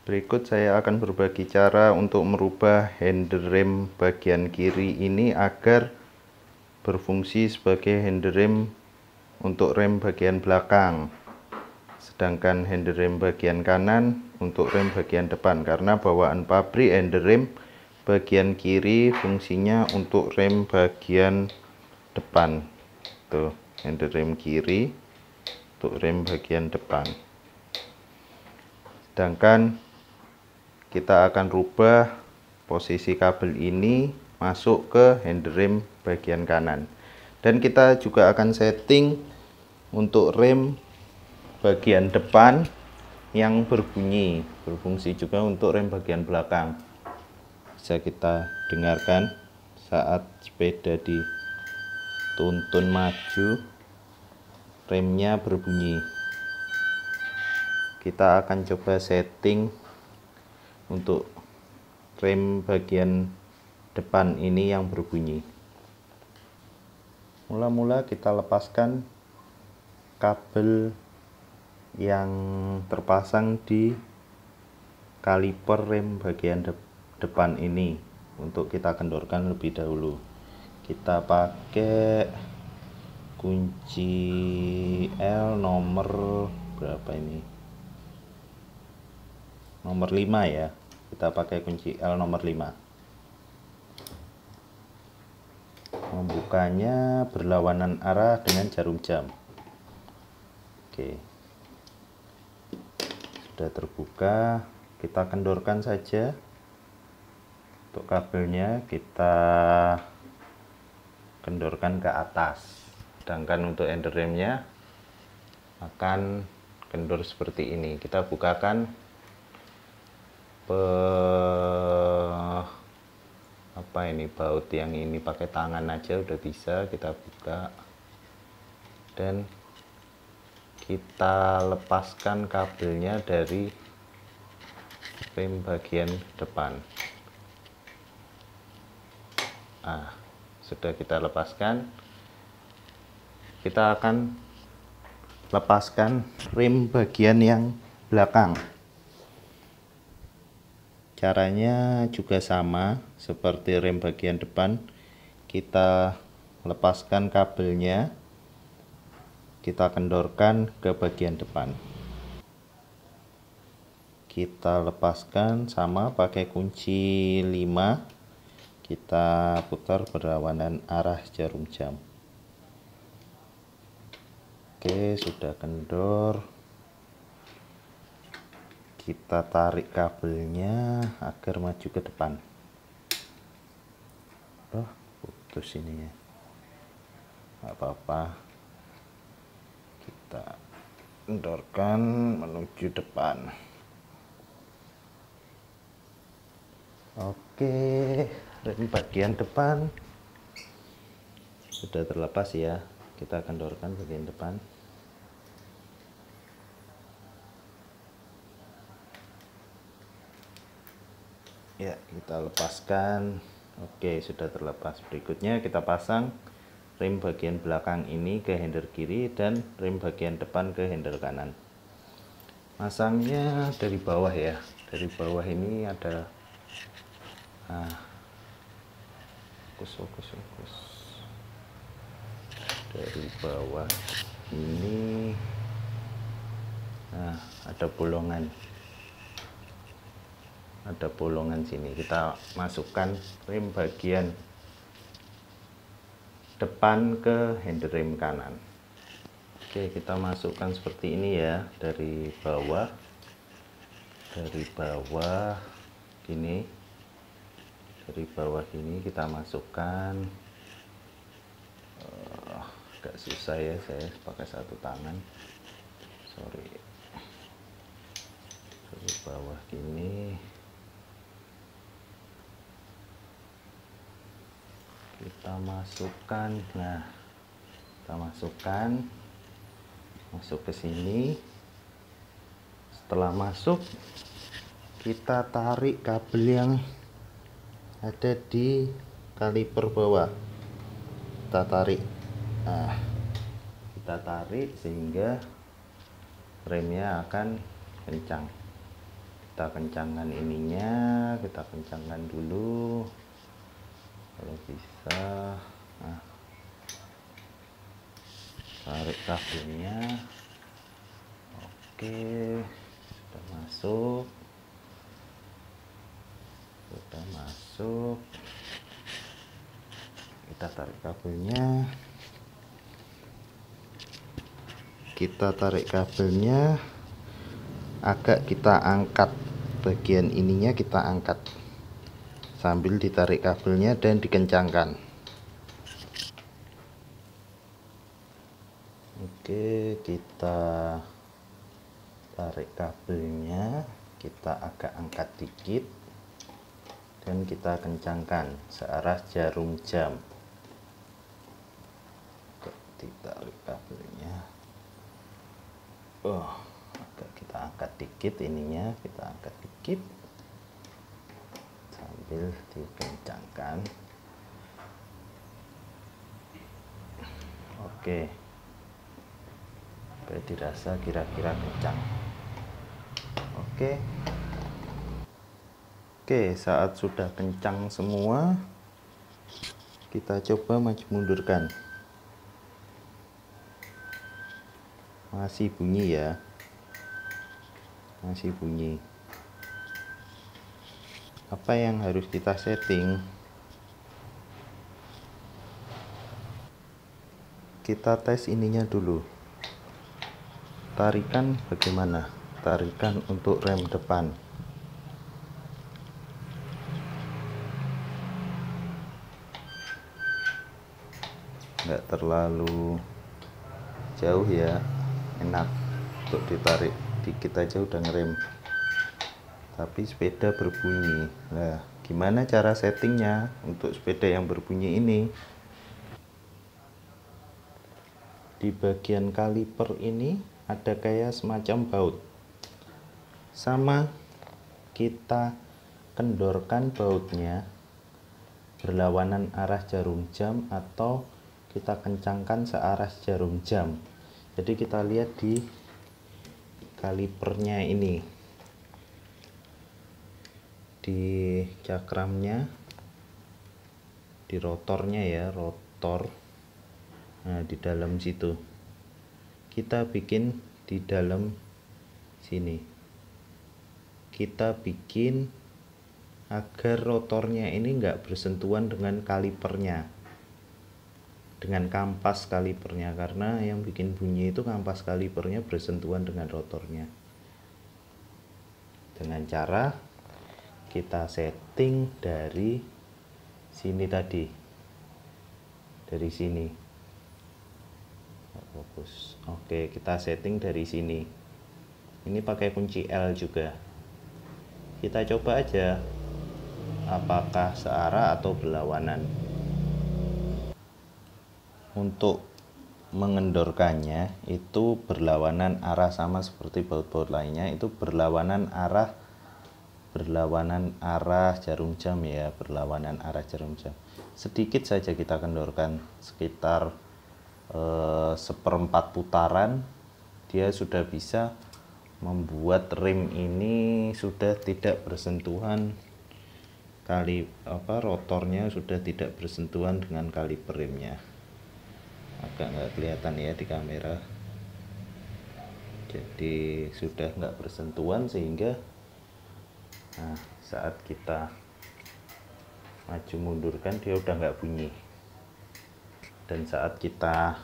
Berikut saya akan berbagi cara untuk merubah handrem bagian kiri ini agar berfungsi sebagai handrem untuk rem bagian belakang, sedangkan handrem bagian kanan untuk rem bagian depan, karena bawaan pabrik handrem bagian kiri fungsinya untuk rem bagian depan. Tuh, handrem kiri untuk rem bagian depan. Sedangkan kita akan rubah posisi kabel ini masuk ke handrem bagian kanan, dan kita juga akan setting untuk rem bagian depan yang berbunyi, berfungsi juga untuk rem bagian belakang. Bisa kita dengarkan saat sepeda dituntun maju, remnya berbunyi. Kita akan coba setting untuk rem bagian depan ini yang berbunyi. Mula-mula kita lepaskan kabel yang terpasang di kaliper rem bagian depan ini untuk kita kendorkan lebih dahulu. Kita pakai kunci L nomor berapa ini? Nomor 5 ya. Kita pakai kunci L nomor 5. Membukanya berlawanan arah dengan jarum jam. Oke. Sudah terbuka, kita kendorkan saja. Untuk kabelnya kita kendorkan ke atas. Sedangkan untuk handremnya akan kendor seperti ini. Kita bukakan baut yang ini pakai tangan aja udah bisa. Kita buka dan kita lepaskan kabelnya dari rem bagian depan. Sudah kita lepaskan, kita akan lepaskan rem bagian yang belakang. Caranya juga sama seperti rem bagian depan. Kita lepaskan kabelnya, kita kendorkan ke bagian depan. Kita lepaskan sama pakai kunci 5. Kita putar berlawanan arah jarum jam. Oke, sudah kendor. Kita tarik kabelnya agar maju ke depan. Putus ini ya, nggak apa-apa. Kita kendorkan menuju depan. Oke, rem bagian depan sudah terlepas ya. Kita kendorkan bagian depan. Ya, kita lepaskan. Oke, sudah terlepas. Berikutnya kita pasang rem bagian belakang ini ke handle kiri dan rem bagian depan ke handle kanan. Masangnya dari bawah ya. Dari bawah ini ada fokus. Dari bawah ini ada bolongan sini. Kita masukkan rem bagian depan ke handrem kanan. Oke, kita masukkan seperti ini ya, dari bawah gini. Dari bawah gini kita masukkan. Agak susah ya, saya pakai satu tangan, sorry. Dari bawah gini kita masukkan. Kita masuk ke sini. Setelah masuk, kita tarik kabel yang ada di kaliper bawah. Kita tarik sehingga remnya akan kencang. kita kencangkan ininya, kita kencangkan dulu kalau bisa. Nah, tarik kabelnya. Oke, sudah masuk. Kita tarik kabelnya, agak kita angkat, bagian ininya kita angkat sambil ditarik kabelnya dan dikencangkan. Oke, kita tarik kabelnya, kita agak angkat dikit dan kita kencangkan searah jarum jam. Ditarik kabelnya, agak kita angkat dikit, ininya kita angkat dikit sambil dikencangkan. Oke, supaya dirasa kira-kira kencang. Oke, saat sudah kencang semua, kita coba maju mundurkan. Masih bunyi ya, masih bunyi. Apa yang harus kita setting? Kita tes ininya dulu. Tarikan bagaimana? Tarikan untuk rem depan. Nggak terlalu jauh ya, enak untuk ditarik dikit aja udah ngerem, tapi sepeda berbunyi. Nah, gimana cara settingnya untuk sepeda yang berbunyi ini? Di bagian kaliper ini ada kayak semacam baut, sama kita kendorkan bautnya berlawanan arah jarum jam atau kita kencangkan searah jarum jam. Jadi kita lihat di kalipernya ini, di cakramnya, di rotornya ya, rotor. Nah, di dalam situ kita bikin, di dalam sini kita bikin agar rotornya ini enggak bersentuhan dengan kalipernya, dengan kampas kalipernya, karena yang bikin bunyi itu kampas kalipernya bersentuhan dengan rotornya. Dengan cara kita setting dari sini tadi, dari sini. Fokus. Oke, kita setting dari sini. Ini pakai kunci L juga. Kita coba aja apakah searah atau berlawanan. Untuk mengendorkannya itu berlawanan arah, sama seperti baut-baut lainnya, itu berlawanan arah jarum jam ya, berlawanan arah jarum jam. Sedikit saja kita kendorkan, sekitar 1/4 putaran, dia sudah bisa membuat rem ini sudah tidak bersentuhan rotornya sudah tidak bersentuhan dengan kaliper remnya. Agak nggak kelihatan ya di kamera, jadi sudah nggak bersentuhan, sehingga saat kita maju mundurkan dia udah nggak bunyi. Dan saat kita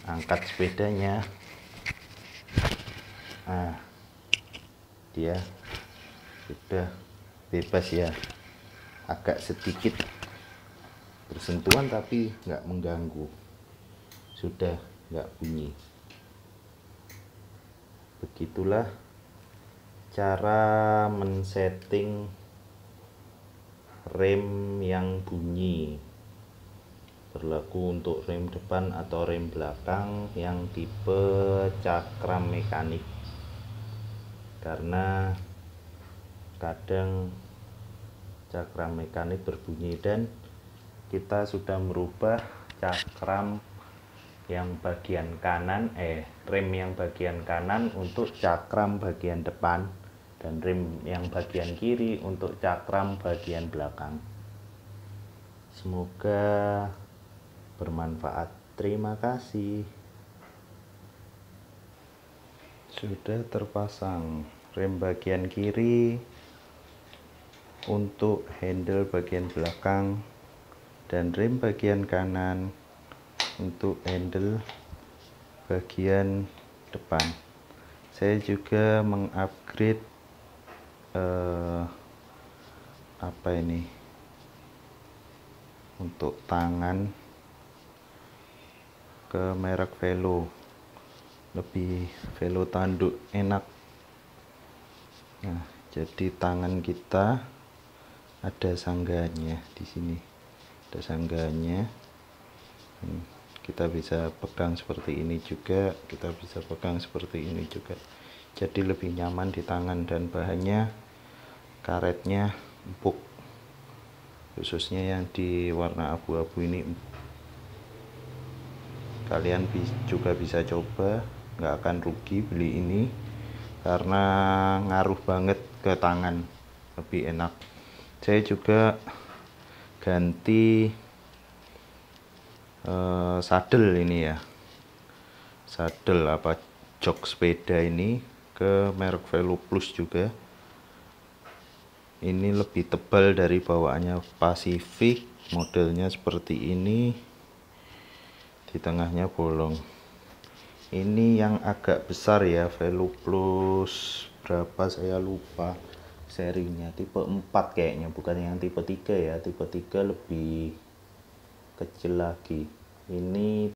angkat sepedanya, dia sudah bebas ya, agak sedikit bersentuhan tapi nggak mengganggu, sudah nggak bunyi. Begitulah cara men-setting rem yang bunyi. Berlaku untuk rem depan atau rem belakang yang tipe cakram mekanik, karena kadang cakram mekanik berbunyi dan kita sudah merubah cakram yang bagian kanan rem yang bagian kanan untuk cakram bagian depan, dan rem yang bagian kiri untuk cakram bagian belakang. Semoga bermanfaat. Terima kasih. Sudah terpasang rem bagian kiri untuk handle bagian belakang dan rem bagian kanan untuk handle bagian depan. Saya juga mengupgrade untuk tangan ke merek Velo, lebih Velo tanduk enak. Nah, jadi tangan kita ada sanggahnya di sini, ada sanggahnya. Kita bisa pegang seperti ini juga, kita bisa pegang seperti ini juga. Jadi lebih nyaman di tangan, dan bahannya karetnya empuk, khususnya yang di warna abu-abu ini. Kalian juga bisa coba, nggak akan rugi beli ini karena ngaruh banget ke tangan, lebih enak. Saya juga ganti sadel ini ya, sadel jok sepeda ini ke merek Velo Plus juga. Ini lebih tebal dari bawaannya Pacific, modelnya seperti ini, di tengahnya bolong. Ini yang agak besar ya, Velo Plus berapa saya lupa serinya, tipe 4 kayaknya, bukan yang tipe 3 ya. Tipe 3 lebih kecil lagi. Ini